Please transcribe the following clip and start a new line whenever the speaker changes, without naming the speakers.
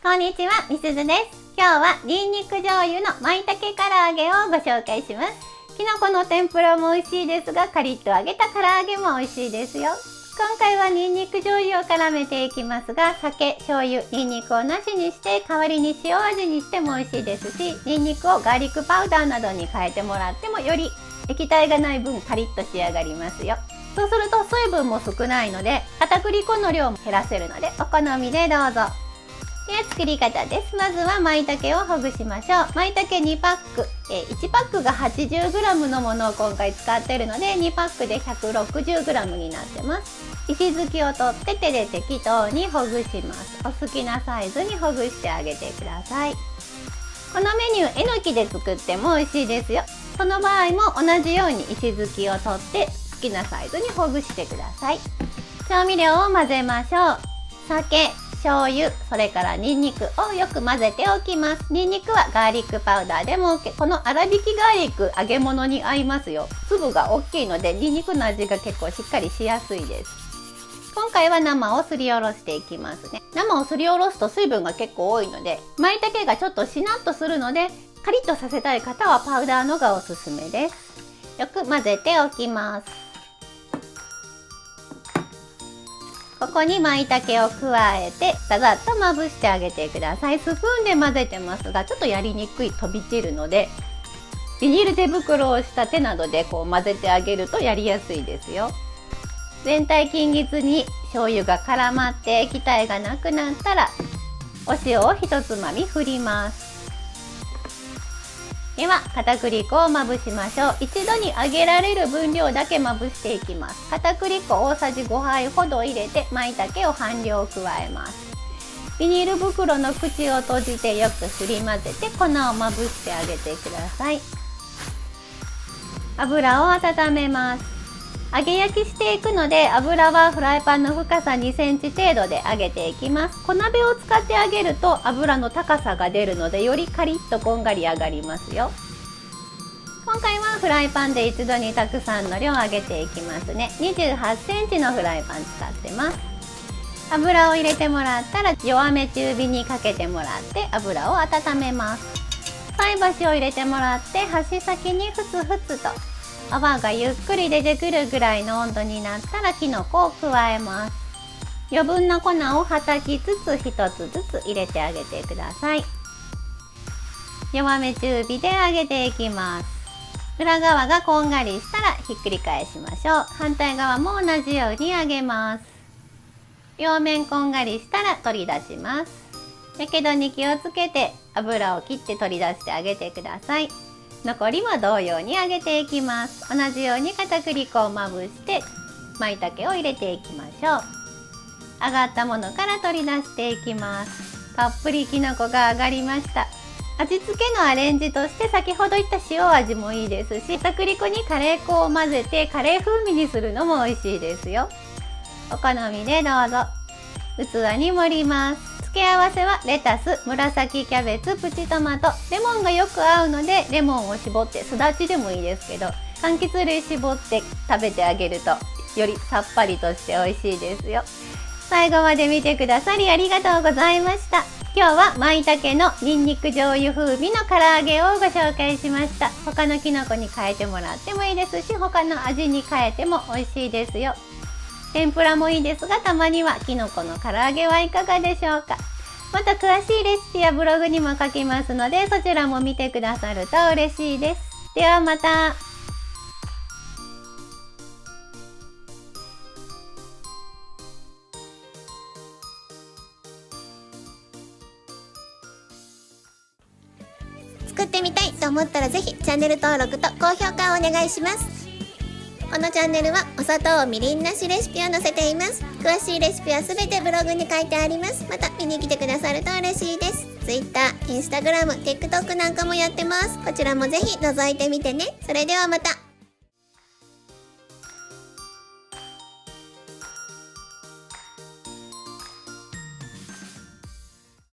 こんにちは、みすずです。今日はニンニク醤油の舞茸唐揚げをご紹介します。きのこの天ぷらも美味しいですが、カリッと揚げた唐揚げも美味しいですよ。今回はニンニク醤油を絡めていきますが、酒、醤油、ニンニクをなしにして代わりに塩味にしても美味しいですし、ニンニクをガーリックパウダーなどに変えてもらってもより液体がない分カリッと仕上がりますよ。そうすると水分も少ないので、片栗粉の量も減らせるのでお好みでどうぞ。では作り方です。まずは舞茸をほぐしましょう。舞茸2パック、1パックが 80g のものを今回使っているので、2パックで 160g になってます。石突きを取って手で適当にほぐします。お好きなサイズにほぐしてあげてください。このメニュー、えのきで作っても美味しいですよ。その場合も同じように石突きを取って好きなサイズにほぐしてください。調味料を混ぜましょう。酒、醤油、それからニンニクをよく混ぜておきます。ニンニクはガーリックパウダーでも OK。 この粗挽きガーリック揚げ物に合いますよ。粒が大きいのでニンニクの味が結構しっかりしやすいです。今回は生をすりおろしていきますね。生をすりおろすと水分が結構多いので、舞茸がちょっとしなっとするので、カリッとさせたい方はパウダーのがおすすめです。よく混ぜておきます。ここに舞茸を加えてざざっとまぶしてあげてください。スプーンで混ぜてますがちょっとやりにくい、飛び散るのでビニール手袋をした手などでこう混ぜてあげるとやりやすいですよ。全体均一に醤油が絡まって液体がなくなったらお塩を1つまみ振ります。では片栗粉をまぶしましょう。一度に揚げられる分量だけまぶしていきます。片栗粉大さじ5杯ほど入れて舞茸を半量加えます。ビニール袋の口を閉じてよくすり混ぜて粉をまぶしてあげてください。油を温めます。揚げ焼きしていくので油はフライパンの深さ2センチ程度で揚げていきます。小鍋を使って揚げると油の高さが出るのでよりカリッとこんがり揚がりますよ。今回はフライパンで一度にたくさんの量揚げていきますね。28センチのフライパン使ってます。油を入れてもらったら弱め中火にかけてもらって油を温めます。菜箸を入れてもらって箸先にふつふつと泡がゆっくり出てくるぐらいの温度になったらきのこを加えます。余分な粉をはたきつつ一つずつ入れてあげてください。弱め中火で揚げていきます。裏側がこんがりしたらひっくり返しましょう。反対側も同じように揚げます。両面こんがりしたら取り出します。やけどに気をつけて油を切って取り出してあげてください。残りも同様に揚げていきます。同じように片栗粉をまぶして舞茸を入れていきましょう。揚がったものから取り出していきます。たっぷりきのこが揚がりました。味付けのアレンジとして先ほど言った塩味もいいですし、片栗粉にカレー粉を混ぜてカレー風味にするのも美味しいですよ。お好みでどうぞ。器に盛ります。付け合わせはレタス、紫キャベツ、プチトマト、レモンがよく合うのでレモンを絞って、すだちでもいいですけど柑橘類絞って食べてあげるとよりさっぱりとして美味しいですよ。最後まで見てくださりありがとうございました。今日は舞茸のニンニク醤油風味の唐揚げをご紹介しました。他のきのこに変えてもらってもいいですし、他の味に変えても美味しいですよ。天ぷらもいいですが、たまにはきのこの唐揚げはいかがでしょうか。また詳しいレシピやブログにも書きますので、そちらも見てくださると嬉しいです。ではまた。
作ってみたいと思ったらぜひチャンネル登録と高評価をお願いします。このチャンネルはお砂糖みりんなしレシピを載せています。詳しいレシピはすべてブログに書いてあります。また見に来てくださると嬉しいです。Twitter、Instagram、TikTok なんかもやってます。こちらもぜひ覗いてみてね。それではまた。